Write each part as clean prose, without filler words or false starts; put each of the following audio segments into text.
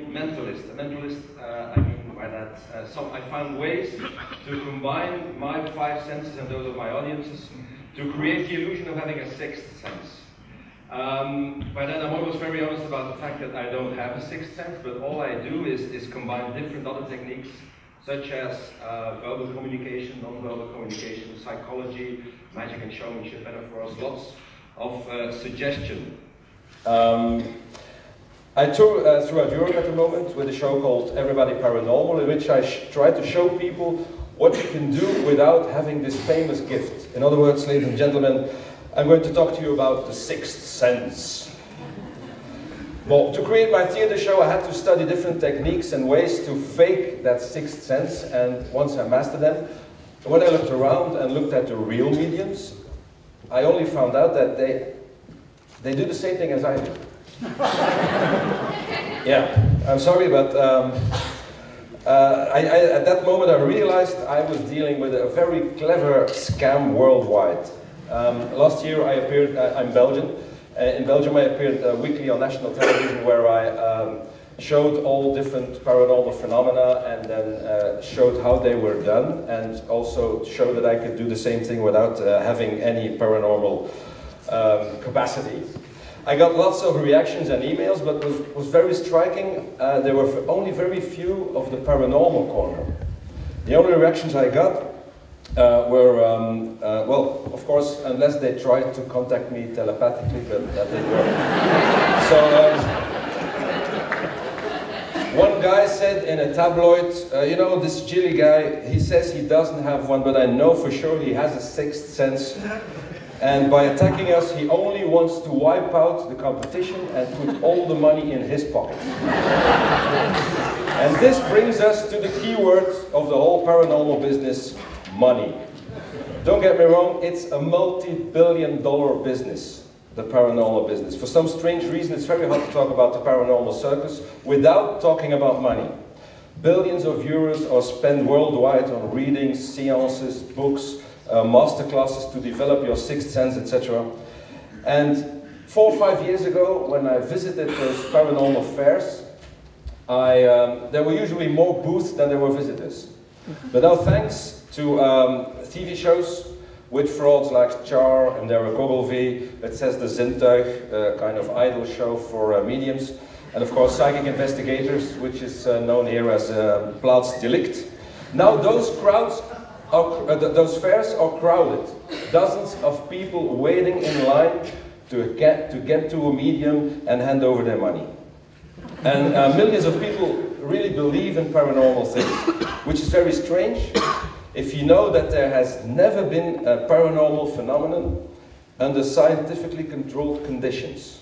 mentalist. A mentalist, I mean by that, I found ways to combine my 5 senses and those of my audiences to create the illusion of having a sixth sense. By that I'm always very honest about the fact that I don't have a sixth sense, but all I do is combine different other techniques, such as verbal communication, non-verbal communication, psychology, magic and showmanship, and of course lots of suggestion. I tour throughout Europe at the moment with a show called Everybody Paranormal, in which I try to show people what you can do without having this famous gift. In other words, ladies and gentlemen, I'm going to talk to you about the sixth sense. Well, to create my theater show, I had to study different techniques and ways to fake that sixth sense, and once I mastered them, when I looked around and looked at the real mediums, I only found out that they do the same thing as I do. Yeah, I'm sorry, but at that moment I realized I was dealing with a very clever scam worldwide. Last year I appeared, I'm Belgian. In Belgium I appeared weekly on national television, where I showed all different paranormal phenomena and then showed how they were done, and also showed that I could do the same thing without having any paranormal capacity. I got lots of reactions and emails, but what was very striking, there were only very few of the paranormal corner. The only reactions I got were, well, of course, unless they tried to contact me telepathically, but that didn't work. So, one guy said in a tabloid, you know, this Gili guy, he says he doesn't have one, but I know for sure he has a sixth sense. And by attacking us, he only wants to wipe out the competition and put all the money in his pocket. And this brings us to the key word of the whole paranormal business: money. Don't get me wrong, it's a multi-billion-dollar business, the paranormal business. For some strange reason, it's very hard to talk about the paranormal circus without talking about money. Billions of euros are spent worldwide on readings, seances, books, masterclasses to develop your sixth sense, etc. And 4 or 5 years ago, when I visited those paranormal fairs, there were usually more booths than there were visitors. But now, thanks to TV shows with frauds like Char and Derek Ogilvy, it says the Zintuig, kind of idol show for mediums, and of course Psychic Investigators, which is known here as Plaatsdelict. Now those crowds, those fairs are crowded. Dozens of people waiting in line to get to a medium and hand over their money. And millions of people really believe in paranormal things, which is very strange if you know that there has never been a paranormal phenomenon under scientifically controlled conditions.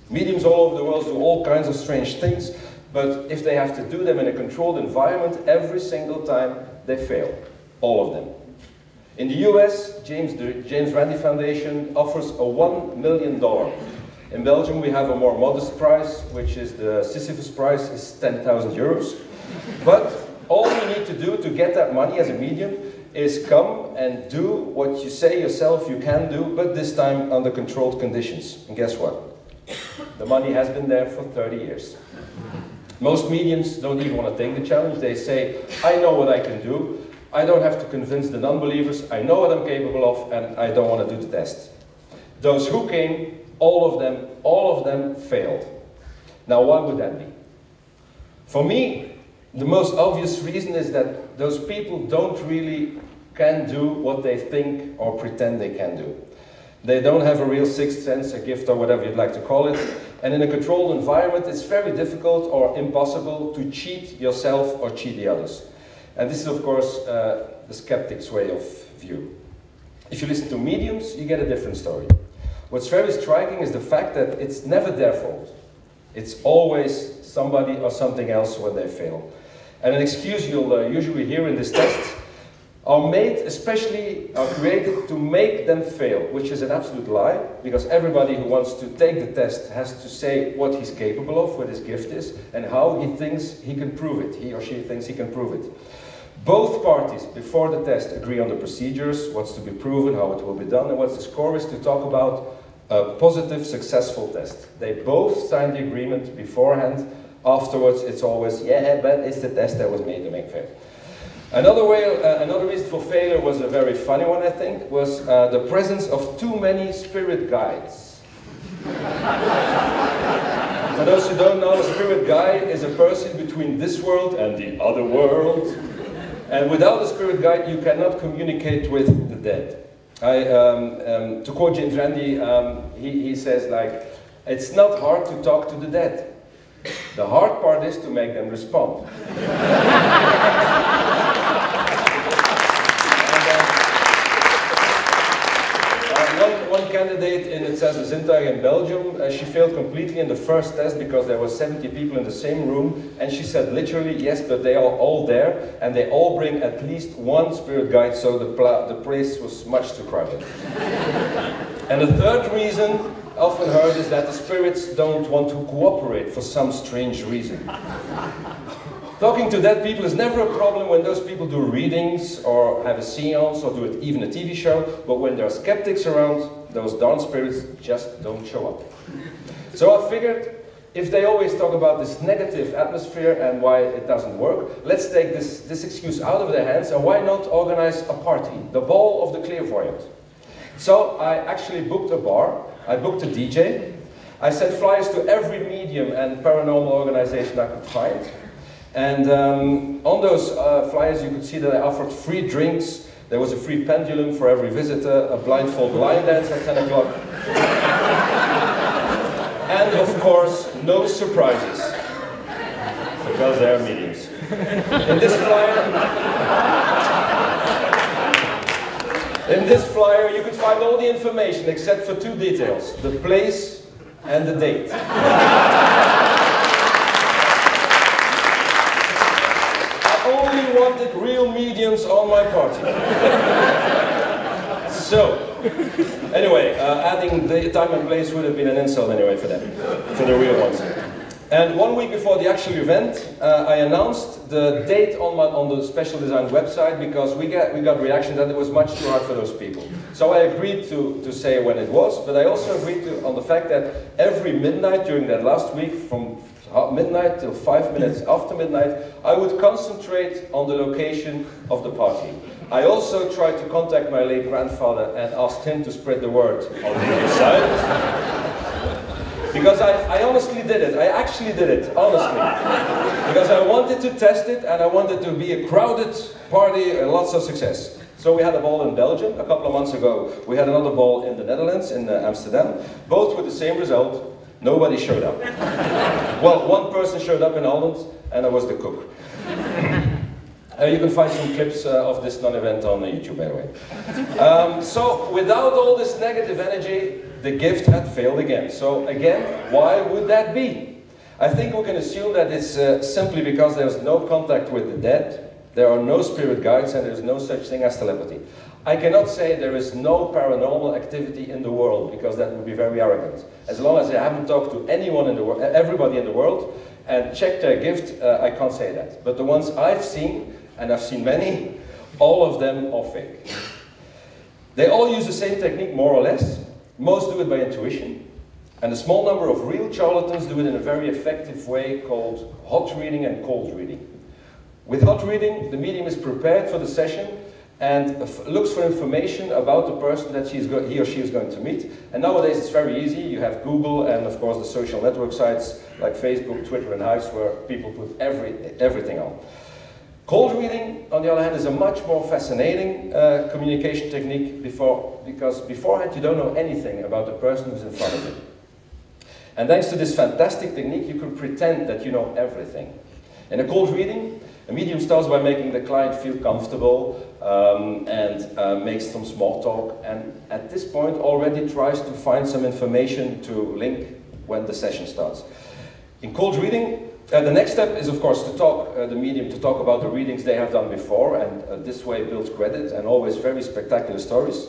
Mediums all over the world do all kinds of strange things, but if they have to do them in a controlled environment, every single time they fail. All of them. In the US, the James Randi Foundation offers a $1 million. In Belgium, we have a more modest price, which is the Sisyphus price, is 10,000 euros. But all you need to do to get that money as a medium is come and do what you say yourself you can do, but this time under controlled conditions. And guess what? The money has been there for 30 years. Most mediums don't even want to take the challenge. They say, I know what I can do. I don't have to convince the non-believers. I know what I'm capable of, and I don't want to do the test. Those who came, all of them failed. Now, why would that be? For me, the most obvious reason is that those people don't really can do what they think or pretend they can do. They don't have a real sixth sense, a gift, or whatever you'd like to call it. And in a controlled environment, it's very difficult or impossible to cheat yourself or cheat the others. And this is, of course, the skeptic's way of view. If you listen to mediums, you get a different story. What's very striking is the fact that it's never their fault. It's always somebody or something else when they fail. And an excuse you'll usually hear in this test are created to make them fail, which is an absolute lie, because everybody who wants to take the test has to say what he's capable of, what his gift is, and how he thinks he can prove it. He or she thinks he can prove it. Both parties, before the test, agree on the procedures, what's to be proven, how it will be done, and what the score is to talk about a positive, successful test. They both sign the agreement beforehand Afterwards, it's always, yeah, but it's the test that was made to make fail. Another reason for failure was a very funny one, I think, was the presence of too many spirit guides. For those who don't know, a spirit guide is a person between this world and the other world. And without a spirit guide, you cannot communicate with the dead. To quote James Randi, he says, like, it's not hard to talk to the dead. The hard part is to make them respond. One candidate in het zesde zintuig in Belgium, she failed completely in the first test because there were 70 people in the same room, and she said literally, yes, but they are all there, and they all bring at least one spirit guide, so the place was much too crowded. And the third reason, often heard, is that the spirits don't want to cooperate for some strange reason. Talking to dead people is never a problem when those people do readings or have a seance or do it, even a TV show, but when there are skeptics around, those darn spirits just don't show up. So I figured, if they always talk about this negative atmosphere and why it doesn't work, let's take this excuse out of their hands, and why not organize a party, the ball of the clairvoyant. So I actually booked a bar, I booked a DJ, I sent flyers to every medium and paranormal organization I could find. And on those flyers you could see that I offered free drinks, there was a free pendulum for every visitor, a blindfold line dance at 10 o'clock. And of course, no surprises, because they're mediums. In this flyer you could find all the information except for two details, the place and the date. I wanted real mediums on my party. So, anyway, adding the time and place would have been an insult anyway for them, for the real ones. And 1 week before the actual event, I announced the date on the special design website, because we got reaction that it was much too hard for those people. So I agreed to say when it was, but I also agreed on the fact that every midnight during that last week, from midnight till 5 minutes after midnight, I would concentrate on the location of the party. I also tried to contact my late grandfather and asked him to spread the word on the inside. Because I honestly did it. I actually did it, honestly. Because I wanted to test it, and I wanted to be a crowded party and lots of success. So we had a ball in Belgium a couple of months ago. We had another ball in the Netherlands, in Amsterdam, both with the same result. Nobody showed up. Well, one person showed up in Holland, and I was the cook. You can find some clips of this non-event on YouTube, by the way. So, without all this negative energy, the gift had failed again. So, again, why would that be? I think we can assume that it's simply because there's no contact with the dead, there are no spirit guides, and there's no such thing as telepathy. I cannot say there is no paranormal activity in the world, because that would be very arrogant. As long as I haven't talked to anyone in the world, everybody in the world, and checked their gift, I can't say that. But the ones I've seen, and I've seen many, all of them are fake. They all use the same technique, more or less. Most do it by intuition. And a small number of real charlatans do it in a very effective way called hot reading and cold reading. With hot reading, the medium is prepared for the session and looks for information about the person that he or she is going to meet. And nowadays it's very easy. You have Google and of course the social network sites like Facebook, Twitter and Hives, where people put everything on. Cold reading, on the other hand, is a much more fascinating communication technique because beforehand you don't know anything about the person who's in front of you. And thanks to this fantastic technique, you can pretend that you know everything. In a cold reading, a medium starts by making the client feel comfortable and makes some small talk, and at this point already tries to find some information to link when the session starts. In cold reading, the next step is of course to talk, the medium to talk about the readings they have done before, and this way builds credit and always very spectacular stories.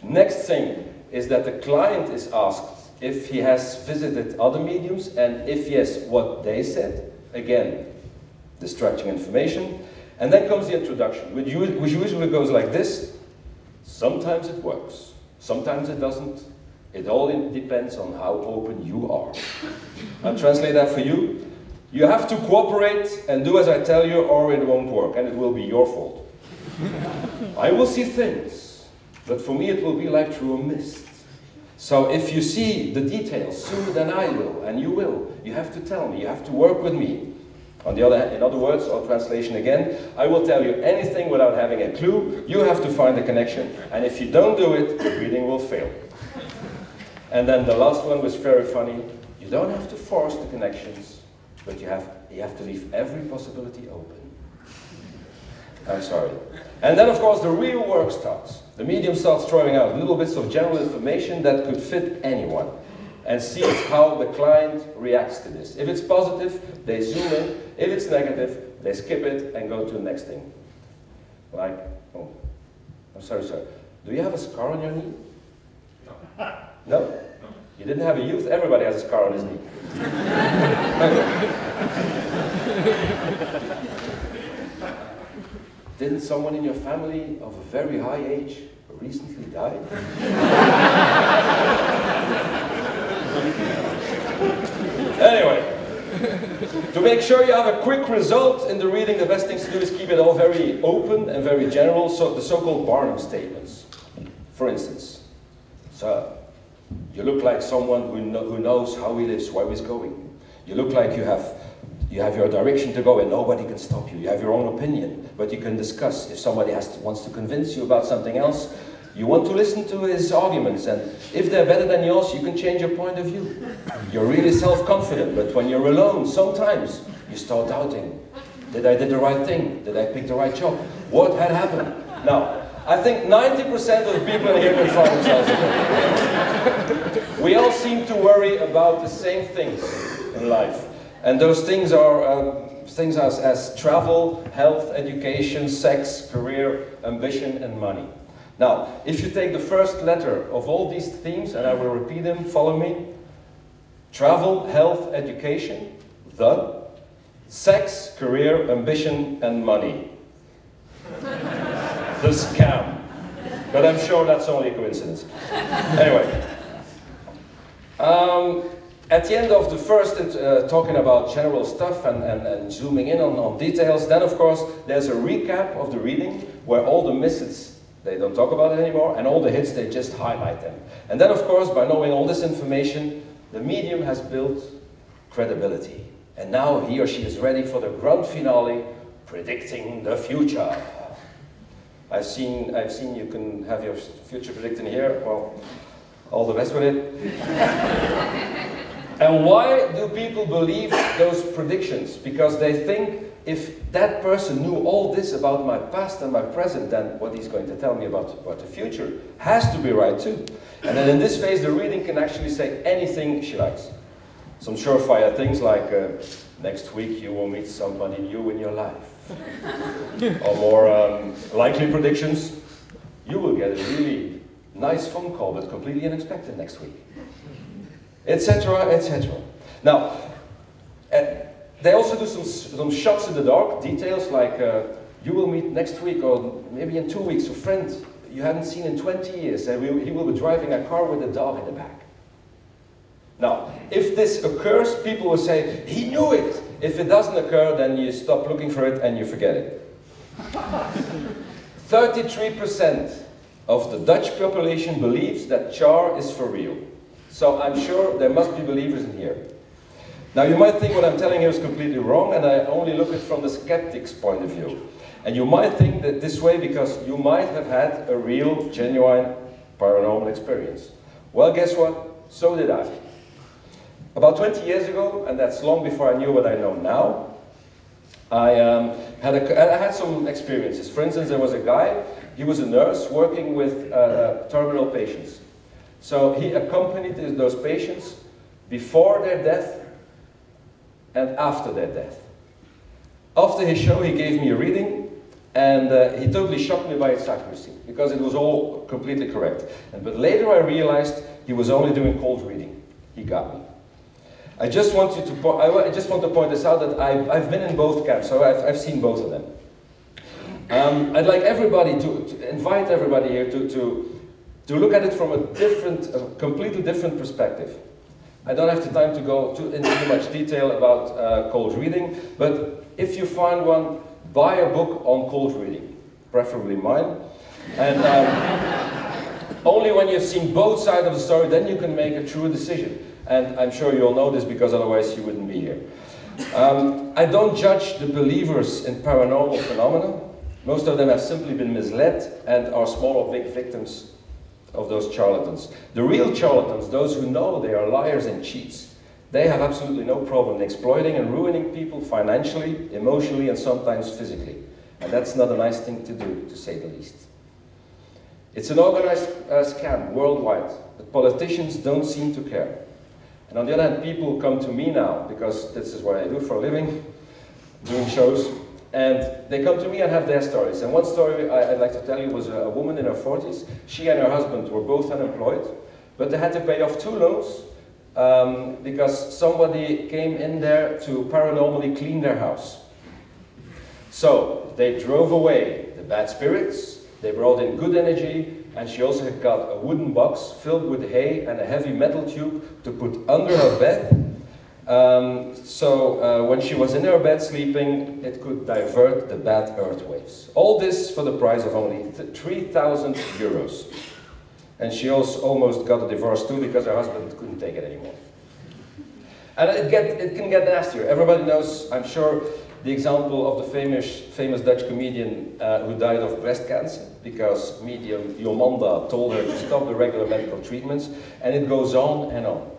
Next thing is that the client is asked if he has visited other mediums, and if yes, what they said. Again, distracting information. And then comes the introduction, which usually goes like this. Sometimes it works, sometimes it doesn't. It all depends on how open you are. I'll translate that for you. You have to cooperate and do as I tell you, or it won't work, and it will be your fault. I will see things, but for me it will be like through a mist. So if you see the details sooner than I will, and you will, you have to tell me, you have to work with me. On the other hand, in other words, or translation again, I will tell you anything without having a clue. You have to find the connection, and if you don't do it, the reading will fail. And then the last one was very funny. You don't have to force the connections, but you have to leave every possibility open. I'm sorry. And then, of course, the real work starts. The medium starts throwing out little bits of general information that could fit anyone, and sees how the client reacts to this. If it's positive, they zoom in. If it's negative, they skip it and go to the next thing. Like, oh, I'm sorry, sir. Do you have a scar on your knee? No. No? You didn't have a youth? Everybody has a scar on his knee. Didn't someone in your family of a very high age recently die? Anyway, to make sure you have a quick result in the reading, the best thing to do is keep it all very open and very general, so the so-called Barnum statements. For instance, sir, you look like someone who knows how he lives, where he's going. You look like you have your direction to go and nobody can stop you. You have your own opinion, but you can discuss. If somebody wants to convince you about something else, you want to listen to his arguments, and if they're better than yours, you can change your point of view. You're really self-confident, but when you're alone, sometimes you start doubting. Did I do the right thing? Did I pick the right job? What had happened? Now, I think 90% of the people in here can find themselves in it. We all seem to worry about the same things in life. And those things are things as travel, health, education, sex, career, ambition, and money. Now, if you take the first letter of all these themes, and I will repeat them, follow me. Travel, health, education, the, sex, career, ambition, and money. The scam. But I'm sure that's only a coincidence. Anyway. At the end of the first talking about general stuff and zooming in on details, then of course there's a recap of the reading where all the misses, they don't talk about it anymore, and all the hits, they just highlight them. And then of course, by knowing all this information, the medium has built credibility. And now he or she is ready for the grand finale, predicting the future. I've seen you can have your future predicting here. Well, all the best with it. And why do people believe those predictions? Because they think if that person knew all this about my past and my present, then what he's going to tell me about the future has to be right too. And then in this phase, the reading can actually say anything she likes. Some surefire things like, next week you will meet somebody new in your life. Or more likely predictions, you will get a really nice phone call, but completely unexpected next week. Etc., etc. Now, they also do some shots in the dark, details like you will meet next week or maybe in 2 weeks a friend you haven't seen in 20 years, and he will be driving a car with a dog in the back. Now, if this occurs, people will say, he knew it. If it doesn't occur, then you stop looking for it and you forget it. 33% of the Dutch population believes that char is for real. So I'm sure there must be believers in here. Now you might think what I'm telling you is completely wrong, and I only look at it from the skeptic's point of view. And you might think that this way because you might have had a real, genuine paranormal experience. Well, guess what? So did I. About 20 years ago, and that's long before I knew what I know now, I had some experiences. For instance, there was a guy, he was a nurse working with terminal patients. So he accompanied those patients before their death and after their death. After his show, he gave me a reading, and he totally shocked me by its accuracy, because it was all completely correct. But later I realized he was only doing cold reading. He got me. I just want to point this out that I've been in both camps, so I've seen both of them. I'd like everybody to invite everybody here to look at it from a completely different perspective. I don't have the time to go into too much detail about cold reading, but if you find one, buy a book on cold reading, preferably mine. And only when you've seen both sides of the story, then you can make a true decision. And I'm sure you all know this because otherwise you wouldn't be here. I don't judge the believers in paranormal phenomena. Most of them have simply been misled and are small or big victims of those charlatans. The real charlatans, those who know they are liars and cheats, they have absolutely no problem exploiting and ruining people financially, emotionally, and sometimes physically. And that's not a nice thing to do, to say the least. It's an organized scam worldwide, but politicians don't seem to care. And on the other hand, people come to me now, because this is what I do for a living, doing shows, and they come to me and have their stories. And one story I'd like to tell you was a woman in her 40s. She and her husband were both unemployed, but they had to pay off 2 loans because somebody came in there to paranormally clean their house. So they drove away the bad spirits, they brought in good energy, and she also got a wooden box filled with hay and a heavy metal tube to put under her bed. So when she was in her bed sleeping, it could divert the bad earth waves. All this for the price of only 3,000 euros. And she also almost got a divorce too because her husband couldn't take it anymore. And it can get nastier. Everybody knows, I'm sure, the example of the famous Dutch comedian who died of breast cancer because medium Jomanda told her to stop the regular medical treatments, and it goes on and on.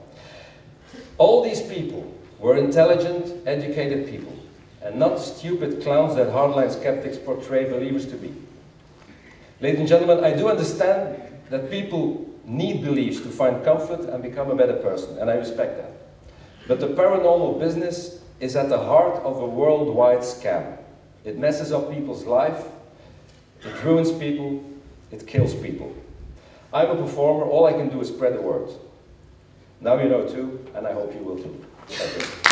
All these people were intelligent, educated people, and not stupid clowns that hardline skeptics portray believers to be. Ladies and gentlemen, I do understand that people need beliefs to find comfort and become a better person, and I respect that. But the paranormal business is at the heart of a worldwide scam. It messes up people's life, it ruins people, it kills people. I'm a performer, all I can do is spread the word. Now you know too, and I hope you will too. Thank you.